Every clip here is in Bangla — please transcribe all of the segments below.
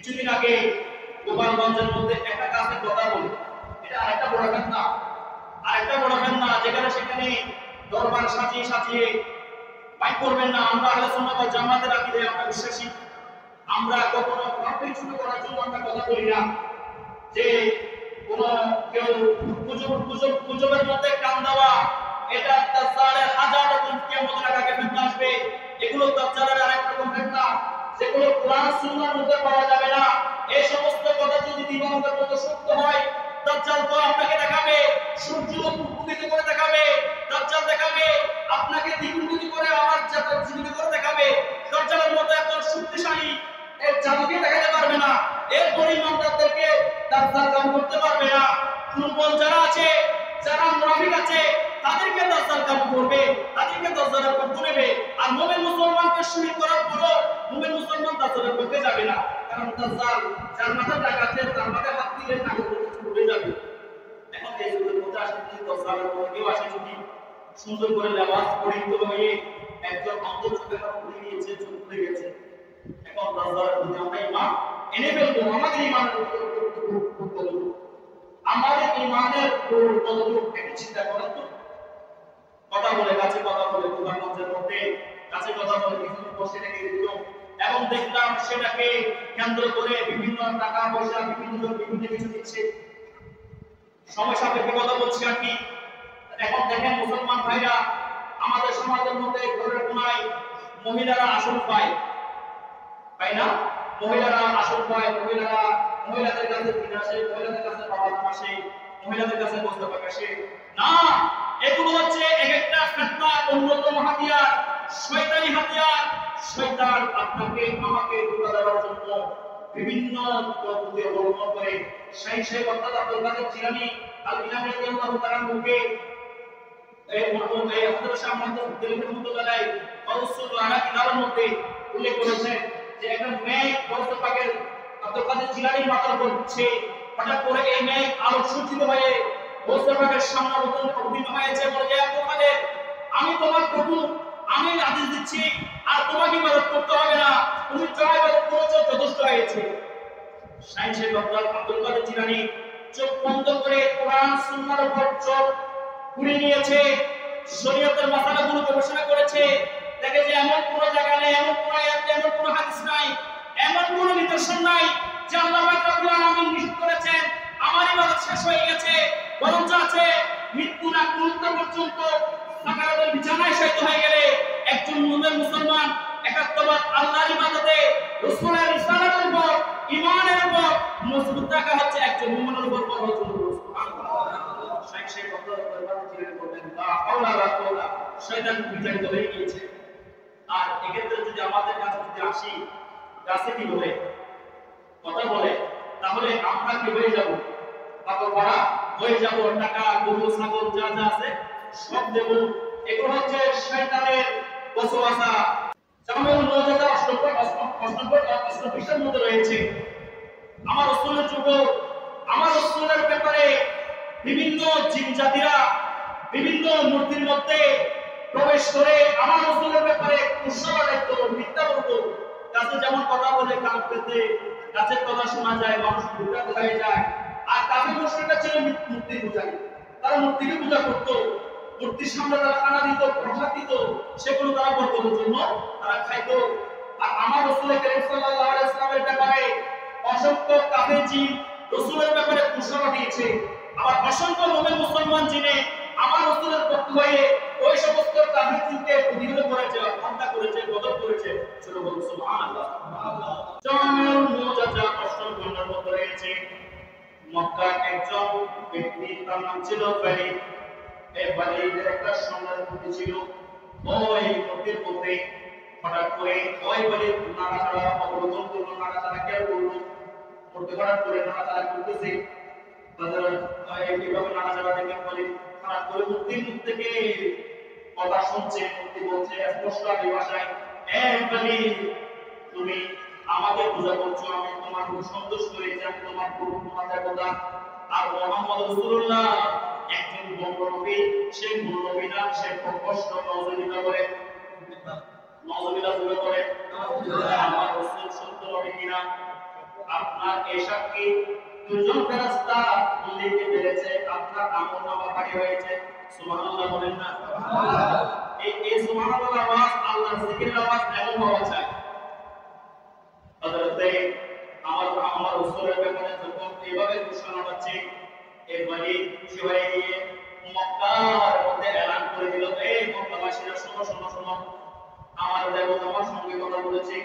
কিছুদিন আগে গোপালগঞ্জের মধ্যে একটা কাজের কথা বলি, এটা আরেকটা বড় ঘটনা, যেখানে সেখানে দরবার সাজিয়ে সাজিয়ে পাই করবেন না। আমরা আহলে সুন্নাত ওয়াল জামাতের আকীদায় আমরা বিশ্বাসী, আমরা কখনো পাপড়ি ছোট করার জন্য আমরা কথা বলি না, যে কোন কেউ গুজবের মধ্যে কান দেওয়া, এটা দাজ্জালের হাজার রকম কিয়ামতের আগে ফিতনা আসবে, এগুলো দাজ্জালের আরেক রকম ফিতনা, যেগুলো কোরআন সুন্নাহর মধ্যে পাওয়া যাবে না। এই সমস্ত কথা যদি দিবানকের মতো সত্য হয়, দাজ্জাল তো আপনাকে দেখাবে সূর্য উদিত করে দেখাবে, দাজ্জাল দেখাবে আপনাকে দ্বিগুণিত করে আবার জীবিত করে দেখাবে। দাজ্জালের মতো এত শক্তিশালী এর জাদুকে দেখাতে পারবে না, এর পরিমাণদেরকে দাজ্জাল কাম করতে পারবে না। দুর্বল যারা আছে, যারা মুনাফিক আছে, তাদেরকে দাজ্জাল কাম করবে, তাদেরকে দাজ্জালের পক্ষ নেবে। আর মুমিন মুসলমানকে শরীক করার পরও মুমিন মুসলমান দাজ্জালের পক্ষে যাবে না, কারণ দাজ্জাল যার মাথায় টাকা আছে তার মাথায় হাত দিলে টাকা উড়ে যাবে। এখন এই যুগের মধ্যে আসলে যদি দাজ্জালের পক্ষে কেউ আসে, যদি সুন্দর করে লেবাস পরিহিত হয়ে একজন অন্তর চোখে খুলে নিয়েছে, চোখ খুলে গেছে, এখন দাজ্জালের প্রতি আমরা ঈমান এনে ফেলবো। আমাদের ঈমানের একটু চিন্তা করেন তো। কথা বলে কাছে কথা বলে গোপালগঞ্জের মধ্যে কাছে কথা বলে কিছু বসে রেখে দিল, এবং দেখলাম সেটাকে কেন্দ্র করে বিভিন্ন টাকা পয়সা বিভিন্ন কিছু দিচ্ছে। সময় সাপেক্ষে কথা বলছি আর কি। এখন দেখেন মুসলমান ভাইরা, আমাদের সমাজের মধ্যে ঘরের কোনায় মহিলারা আসন পায় না? মহিলারা আসন পায়, মহিলাদের কাছে দিন আসে, মহিলাদের কাছে বাবা আসে, মহিলাদের কাছে মোস্তফা আসে না। এগুলো হচ্ছে এক একটা ফিতনা, অন্যতম হাতিয়ার, শয়তানি হাতিয়ার। শয়তান আপনাকে আমাকে ধোঁকা দেওয়ার জন্য বিভিন্ন পদ্ধতি অবলম্বন করে। সেই অর্থাৎ আব্দুল কাদের জিলানী আল-ইলাহি রাদিয়াল্লাহু তাআলা মুখে এই হযরত শাহ মুহাম্মদ দিলের রহমাতুল্লাহ আলাইহি আলা কিতাবের মধ্যে উল্লেখ করেছেন যে একটা মেঘ গৌস পাকের আব্দুল কাদের জিলানীর মাথার উপর উঠছে, হঠাৎ করে এই মেঘ আলোকসজ্জিত হয়ে গৌস পাকের সামনে অবতীর্ণ হয়েছে, বলে যে আব্দুল কাদের, আমি তোমার প্রভু, আমি আদেশ দিচ্ছি, আর তোমাকে ইবাদত করতে হবে না, তুমি যা ইবাদত করেছো যথেষ্ট হয়েছে। সাইয়েদ আব্দুল কাদের জিলানী চোখ বন্ধ করে কোরআন সুন্নাহর উপর চোখ ঘুরে নিয়েছে, শরীয়তের মাসালাগুলো গবেষণা করেছে, দেখে যে এমন কোন জায়গা নেই, এমন কোন আয়াত, এমন কোন হাদিস নাই, এমন কোন নিদর্শন নাই যে আল্লাহ পাক রব্বুল আলামিন নিষেধ করেছেন আমার ইবাদত শেষ হয়ে গেছে। বরঞ্চ আছে মৃত্যু না পর্যন্ত সাকারাতের বিছানায় শায়িত হয়ে গেলে একজন মুমিন মুসলমান একাত্মবাদ আল্লাহর ইবাদতে, রাসূলের রিসালাতের উপর, ঈমানের উপর মজবুত থাকা হচ্ছে একজন মুমিনের উপর বড় জরুরি। সুবহানাল্লাহ। সেই কথার উপর চিন্তা করবেন, লা হাওলা ওয়ালা কুওয়াতা, শয়তান বিতাড়িত হয়ে গিয়েছে। আর এক্ষেত্রে যদি আমাদের কাছে যদি আসি, কাছে কি বলে কথা বলে, তাহলে আমরা কি হয়ে যাব? পাগল ভরা হয়ে যাব, টাকা গরু ছাগল যা যা আছে সব দেব। এগুলো হচ্ছে শয়তানের ওয়াসওয়াসা। জামাল মুজাদা 88 মধ্যে রয়েছে আমার রাসূলের যুগ, আমার রাসূলের ব্যাপারে বিভিন্ন জিন জাতিরা বিভিন্ন মূর্তির মধ্যে প্রবেশ করে আমার রাসূলের ব্যাপারে কুসংবাদ মিথ্যা বলতো। কাছে যেমন কথা বলে কান পেতে, কাছের কথা শোনা যায়, মানুষ বিভ্রান্ত হয়ে যায়। আর কাফির মুশরিকরা ছিল মূর্তি পূজারী, তারা মূর্তিকে পূজা করত, মূর্তির সামনে তারা খানা দিত, প্রসাদ দিত, সেগুলো তারা বর্তমানের জন্য তারা খাইত। আর আমার রাসূল কারীম সাল্লাল্লাহু আলাইহি ওয়াসাল্লামের ব্যাপারে অসংখ্য কাফির জিন রাসূলের ব্যাপারে কুসংবাদ দিয়েছে। আবার অসংখ্য মুমিন মুসলমান জিনে আমার রাসূলের পক্ষ হয়ে ওই সমস্ত কাফির জিনকে প্রতিহত করেছে, হত্যা করেছে, বদল করেছে। সুবহানাল্লাহ। জামিউল মুজাদ্দা 8 নম্বর মধ্যে রয়েছে মক্কার একজন ব্যক্তি, তার নাম ছিল বালিদ। এই বালিদের একটা সোনার মূর্তি ছিল। ওই মূর্তির মধ্যে হঠাৎ করে ওই বালিদ নাড়াচাড়া অবলম্বন করলো, নাড়াচাড়া কেউ করলো, মূর্তি হঠাৎ করে নাড়াচাড়া করতেছে। তাদের এইভাবে নাড়াচাড়া দেখে বালিদ হঠাৎ করে মূর্তির মুখ থেকে কথা শুনছে, মূর্তি বলছে স্পষ্ট আদি ভাষায়, এ বালিদ, তুমি আমাকে পূজা করছো, আমি তোমার খুব সন্তুষ্ট হয়েছি, আমি তোমার প্রভু, তোমার দেবতা। আর মুহাম্মদ রাসূলুল্লাহ একজন বড় নবী, সে বড় নবী না, সে কষ্ট নজরিলা করে, নজরিলা করে আমার রাসূল সত্য নবী কিনা। আপনার এই সাক্ষী দুজন ফেরেশতা লিখে ফেলেছে, আপনার আমলনামা ভারী হয়েছে। সুবহানাল্লাহ বলেন না? এই সুবহানাল্লাহর আওয়াজ, আল্লাহর জিকিরের আওয়াজ এমন হওয়া চাই। হযরতে আমার রাসূলের ব্যাপারে যখন এইভাবে ঘোষণা হচ্ছে, এরপরে শিবাই দিয়ে মক্কার মধ্যে এলান করে দিল, এই মক্কাবাসীরা শোনো শোনো শোনো, আমার দেবতা আমার সঙ্গে কথা বলেছে,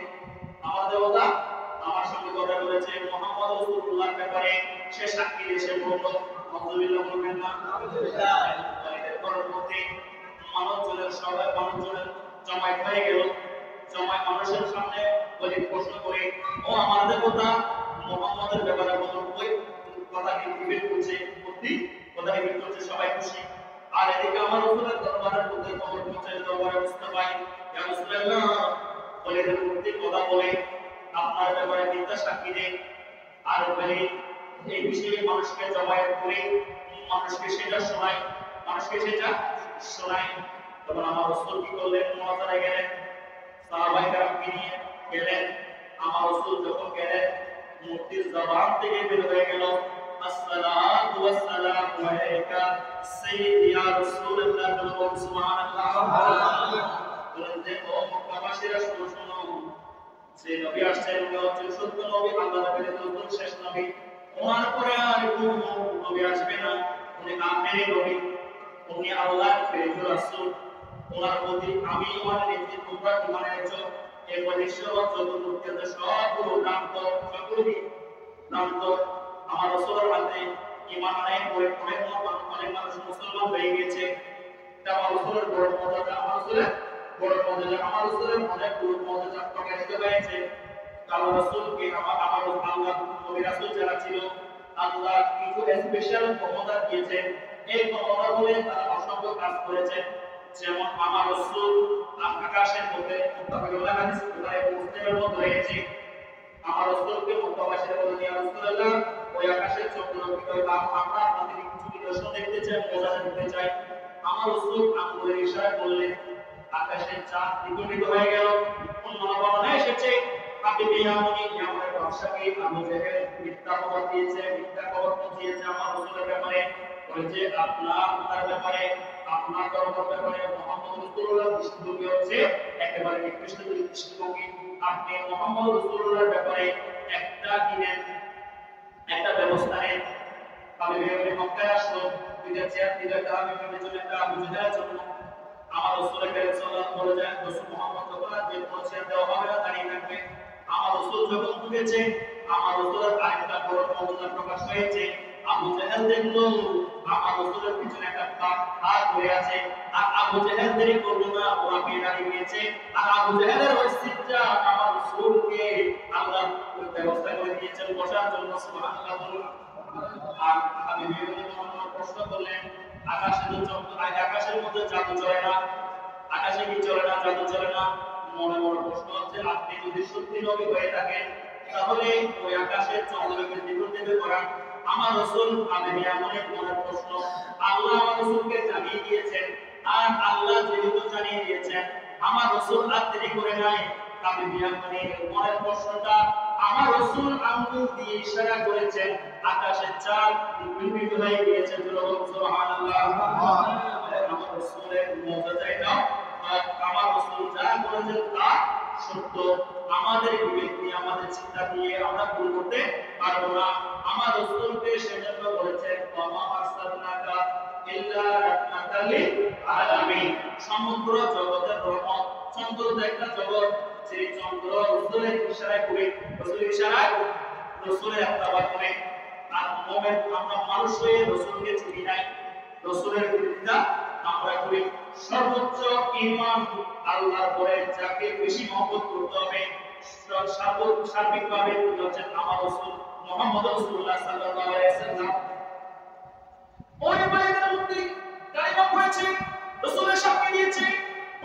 আমার দেবতা আমার সঙ্গে কথা বলেছে মুহাম্মদ রাসূলুল্লাহর ব্যাপারে, সে সাক্ষী এসে বলল, আলহামদুলিল্লাহ বলবেন না? আলহামদুলিল্লাহ। এর পরবর্তী মানুষজনের সবাই মানুষজনের জমায়েত হয়ে গেল। জমায়েত মানুষের সামনে বলে প্রশ্ন করে, ও আমার দেবতা মুহাম্মদের ব্যাপারে বলুন, ওই কথা কি রিভিল করছে, সত্যি কথা রিভিল করছে, সবাই খুশি। আর এদিকে আমার রাসূলের দরবারের মধ্যে খবর পৌঁছে, দরবারে মুস্তাফা ইয়া রাসূলুল্লাহ বলে সত্যি কথা বলে আপনার ব্যাপারে মিথ্যা সাক্ষী দেন, আর বলে এই বিষয়ে মানুষকে জমায়েত করে মানুষকে সেটা শোনায়, মানুষকে সেটা শোনায়। তখন আমার রাসূল কি করলেন? মুনাজারায় গেলেন, সাহাবায়ে কেরামকে নিয়ে গেলেন। আমার রাসূল যখন গেলেন, মুক্তির জবান থেকে বের হয়ে গেল, আসসালাতু ওয়াসসালামু আলাইকা সাইয়্যিদি ইয়া রাসূলুল্লাহ, সুবহানাল্লাহ। বলেন যে ও মক্কাবাসীরা শোনো শোনো, যে নবী আসছেন উনি হচ্ছেন সত্য নবী, আল্লাহর প্রেরিত নতুন শেষ নবী। ওনার পরে আর কোন নবী আসবে না, উনি আখেরি নবী, উনি আল্লাহর প্রেরিত রাসূল। ওনার প্রতি আমি ইমান এনেছি, তোমরা ইমান এনেছো। এরপর ঈশ্বর চতুর্মুখী সবগুলো ভ্রান্ত, সবগুলো ভ্রান্ত। আমার রাসূলের হাতে ইমান আনায় পরে অনেক মানুষ মুসলমান হয়ে গেছে। এটা আমার রাসূলের বড় মর্যাদা, আমার রাসূলের বড় মর্যাদা, আমার রাসূলের অনেক বড় মর্যাদা প্রকাশিত হয়েছে। আল্লাহ রাসূলকে আমার আল্লাহ নবী রাসূল যারা ছিল, আল্লাহ কিছু স্পেশাল ক্ষমতা দিয়েছেন। এই ক্ষমতা বলে তারা অসংখ্য কাজ করেছেন। যেমন আমার রাসূল আকাশের মধ্যে মুত্তাফিকুল্লাহ হাদিস কোথায় মুসলিমের মধ্যে রয়েছে, আমার রাসূলকে মুত্তাবাশির বলে ইয়া রাসূলুল্লাহ, ওই আকাশের চন্দ্রবিন্দু আমরা আপনাদের কিছু নিদর্শন দেখতে চাই, মজা দেখতে চাই। আমার রাসূল আঙ্গুলের ইশারায় বললেন, আকাশের চাঁদ দ্বিগুণিত হয়ে গেল। অন্য বর্ণনায় এসেছে হাবিবে ইয়ামনি ইয়ামনের বাদশাকে আবু জেহেল মিথ্যা খবর দিয়েছে, মিথ্যা খবর পৌঁছিয়েছে আমার রাসূলের ব্যাপারে, বলেছে আপনার ব্যাপারে, আপনার দরবার ব্যাপারে মুহাম্মদ রাসূলুল্লাহ দৃষ্টিভঙ্গি হচ্ছে একেবারে নিকৃষ্ট দৃষ্টিভঙ্গি। আপনি মুহাম্মদ রাসূলুল্লাহর ব্যাপারে একটা দিনের একটা ব্যবস্থা নেন। হাবিবে ইয়ামনি মক্কায় আসলো, দুইটা চেয়ার দিল, একটা হাবিবের জন্য, একটা আবু জেহেলের জন্য। আমার রাসূল সাল্লাল্লাহু বলে যায়, রাসূল মুহাম্মদ যখন যে পৌঁছে দেওয়া হবে না, দাঁড়িয়ে থাকবে। আমার রাসূল যখন ঢুকেছে, আমার রাসূলের আরেকটা বড় মর্যাদা প্রকাশ হয়েছে। আবু জেহেল দেখলো আমার রাসূলের পিছনে একটা হাত ধরে আছে, আর আবু জেহেল দেরি করলো না, ওরা দাঁড়িয়ে গিয়েছে। আর আবু জেহেলের ওই সিটটা আমার রাসূলকে আল্লাহ ব্যবস্থা করে দিয়েছেন বসার জন্য। সুবহানাল্লাহ বলুন। আর আমি বিভিন্ন প্রশ্ন করলেন, আকাশের মধ্যে জাদু চলে না, আকাশে কি চলে না, জাদু চলে না? মনে মনে প্রশ্ন হচ্ছে, আপনি যদি সত্যি নবী হয়ে থাকেন, তাহলে ওই আকাশের চন্দ্রকে দ্বিগুণ দেবে করান। আমার রাসূল হাবিবে ইয়ামনের মনের প্রশ্ন আল্লাহ আমার রাসূলকে জানিয়ে দিয়েছেন, আর আল্লাহ যেহেতু জানিয়ে দিয়েছেন, আমার রাসূল আর দেরি করে নাই। হাবিবে ইয়ামনের মনের প্রশ্নটা আমার রাসূল আঙ্গুল দিয়ে ইশারা করেছেন, আকাশের চাঁদ দ্বিগুণ হয়ে গিয়েছে। সুবহানাল্লাহ। আমার রাসূলের মুজিজা এটা, আমার রাসূল যা বলেছেন তা সত্য। আমাদের বিবেক দিয়ে, আমাদের চিন্তা দিয়ে আমরা ভুল করতে পারবো না। আমার রাসূলকে সেজন্য বলেছেন, ওয়া আরসালনাকা ইল্লা রাহমাতাল লিল আলামিন, সমগ্র জগতের রহমত। চন্দ্র তো একটা জগৎ, সেই চন্দ্র রাসূলের ইশারায় ঘুরে, রাসূলের ইশারায়, রাসূলের একটা বাক্যে। আর মুমিন আমরা মানুষ হয়ে রাসূলকে চিনি নাই, রাসূলের বিরুদ্ধে আমরা করি। সর্বোচ্চ ঈমান আল্লাহর পরে যাকে বেশি মহব্বত করতে হবে, সার্বিকভাবে হচ্ছেন আমার রাসূল মুহাম্মদ রাসূলুল্লাহ সাল্লাল্লাহু আলাইহি ওয়াসাল্লাম। ওই বাইতের মধ্যে কায়দা হয়েছে, রাসূলের সাক্ষী দিয়েছে।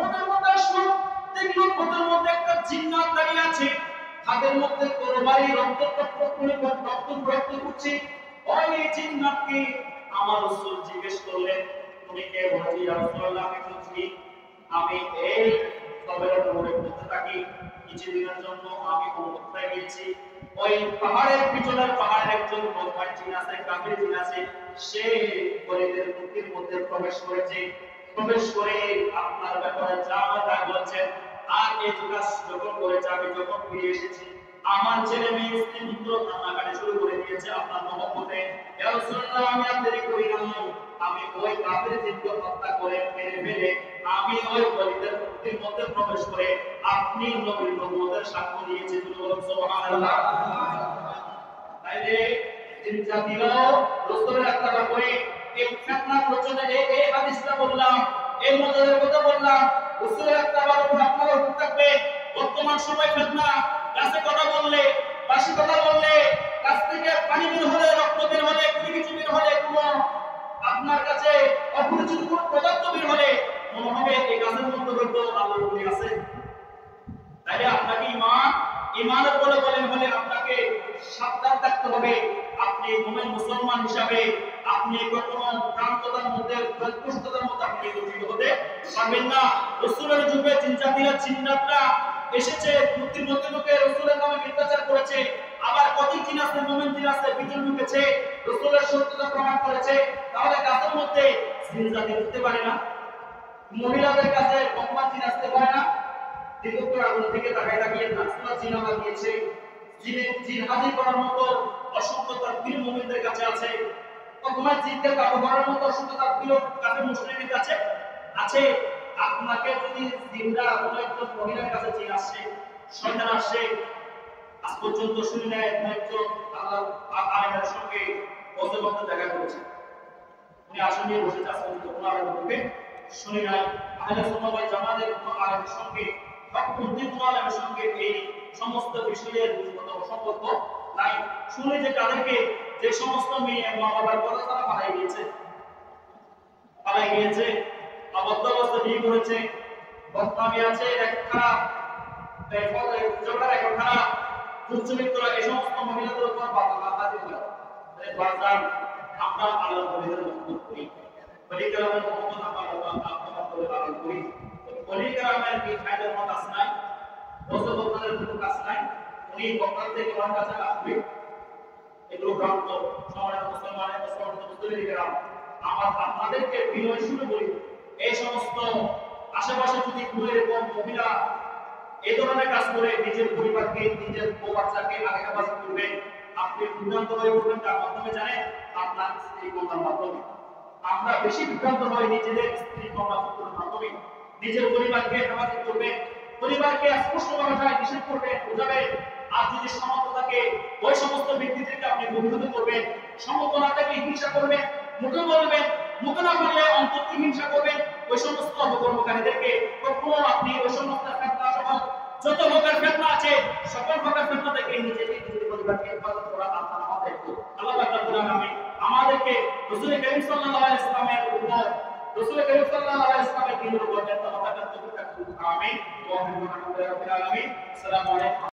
ওদের মধ্যে আসলো, দেখলো ওদের মধ্যে একটা জিন্নাত দাঁড়িয়ে আছে, হাতের মধ্যে তরবারি, রক্ত করছে। ওই জিন্নাতকে আমার রাসূল জিজ্ঞেস করলেন, তুমি কে? বলছি ইয়া রাসূলুল্লাহ, আমি বলছি আমি এই সবের উপরে বলতে থাকি, কিছুদিনের জন্য আমি অবস্থায় গিয়েছি, ওই পাহাড়ের পিছনের পাহাড়ের একজন মুসলমান জিন আছে, কাফির জিন আছে, সে গরিবের মূর্তির মধ্যে প্রবেশ করেছে। প্রবেশ করে আপনার ব্যাপারে যা যা বলছেন আর এই কাজ যখন করেছে, আমি যখন ফিরে এসেছি আমার ছেলে মেয়ে স্ত্রী পুত্র কান্নাকাটি শুরু করে দিয়েছে আপনার মহব্বতে। ইয়া রাসূলুল্লাহ, আমি আর দেরি করি নাই, আমি ওই কাফির জিনকে হত্যা করে মেরে ফেলে আমি ওই গরিবের মূর্তির মধ্যে প্রবেশ করে আপনি নবীর নবুয়তের সাক্ষ্য দিয়েছি। সুবহানাল্লাহ। তাইলে জিন জাতিরা রাসূলের আত্মা করে এই ফিতনা প্রচলনে এই হাদিসটা বললাম, এই মজাদার কথা বললাম, রাসূলের আত্মার উপর আপনারা হুকুম থাকবে। বর্তমান সময় ফিতনা, কাছে কথা বললে, বাসি কথা বললে, কাছ থেকে পানি বের হলে, রক্ত বের হলে, কোনো কিছু বের হলে, কোনো আপনার কাছে অপরিচিত কোনো পদার্থ বের হলে মনে হবে এই গাছের মধ্যে হয়তো আল্লাহর ওলি আছে। তাই আপনাকে ইমানের বলে বলেন হলে আপনাকে সাবধান থাকতে হবে। আপনি মুমিন মুসলমান হিসাবে আপনি কখনো ভ্রান্ততার মধ্যে, প্রস্তুততার মধ্যে আপনি গঠিত হতে পারবেন না। রাসূলের যুগে চিন্তাধারা চিন্তাটা এসেছে, মূর্তির মধ্যে ঢুকে রাসূলের নামে মিথ্যাচার করেছে, আবার কত জিন আছে, মুমিন জিন আছে, বিজন ঢুকেছে, রাসূলের সত্যতা প্রমাণ করেছে। তাহলে গাছের মধ্যে জিন জাতি ঢুকতে পারে না? মহিলাদের কাছে মুসলমান জিন আসতে পারে না? দীর্ঘকাল আগুন থেকে তাকায় তাকিয়ে না, সূরা জিন আমার দিয়েছে, জিন হাজির করার মতো অসংখ্য তাকবীর মুমিনদের কাছে আছে। তোমার জিনকে কাবু করার মতো অসংখ্য তাকবীর কাফের মুশরিকদের কাছে আছে। আপনাকে যদি জিনরা কোনো একজন মহিলার কাছে জিন আসে, শয়তান আসে, আজ পর্যন্ত শুনি না একজন আল্লাহ আলেমের সঙ্গে বসে বসে দেখা করেছে, উনি আসন নিয়ে বসেছে, আজ পর্যন্ত কোনো আলেমের মুখে শুনি নাই। আহলে সুন্নাহ ওয়াল জামাতের কোনো আলেমের সঙ্গে আলেমের সঙ্গে এই সমস্ত বিষয়ের সম্পর্ক নাই। শুনি যে তাদেরকে যে সমস্ত মেয়ে মা বাবার কথা তারা পালাই গিয়েছে, আবদ্ধ অবস্থা বিয়ে করেছে, বদনামি আছে, এক খারাপ ঝগড়া, এক খারাপ দুশ্চরিত্র, এই সমস্ত মহিলাদের উপর বাধা দিল। আমরা আল্লাহর ওলিদের মহব্বত করি, ওলি কেরামের মহব্বত আমরা পালন করি। ওলি কেরামের কি ফায়দার মত আছে নাই? রসুল বক্তাদের কোনো কাজ নাই, উনি বক্তার থেকে ওনার কাছে আসবে। এগুলো ভ্রান্ত। সম্মানিত মুসলমানের মুসলিম কেরাম, আপনাদেরকে বিনয় শুরু করি, এই সমস্ত আশেপাশে যদি কোনো এরকম মহিলা এই ধরনের কাজ করে নিজের পরিবারকে, নিজের বউ বাচ্চাকে আগে হেফাজত করবেন, আপনি বিভ্রান্ত হয়ে পড়বেন তার মাধ্যমে, জানেন? আপনার স্ত্রী কন্যার মাধ্যমে। আমরা বেশি বিভ্রান্ত হই নিজেদের স্ত্রী কন্যা পুত্রের মাধ্যমে। নিজের পরিবারকে হেফাজত করবেন, পরিবারকে স্পষ্ট ভাষায় নিষেধ করবেন, বোঝাবেন। আর যদি সামর্থ্য থাকে ওই সমস্ত ব্যক্তিদেরকে আপনি গভীরত করবেন, সামর্থ্য না থাকলে হিংসা করবেন, মুখে বলবেন, মুখে না বললে অন্তর থেকে হিংসা করবেন। ওই সমস্ত অপকর্মকারীদেরকে কখনো আপনি ওই সমস্ত ফিতনা সহ যত প্রকার ফিতনা আছে সকল প্রকার ফিতনা থেকে নিজেকে, নিজের পরিবারকে হেফাজত করা আপনার আমাদের দায়িত্ব। আল্লাহ পাক রব্বুল আলামিন আমাদেরকে রাসূল করিম সাল্লাল্লাহু আলাইহি ওয়াসাল্লামের উপর, রাসূল করিম সাল্লাল্লাহু আলাইহি ওয়াসাল্লামের দ্বীনের উপর নেতৃত্ব দান করুন। আমিন। ওয়া বিল আলামিন। আসসালামু আলাইকুম।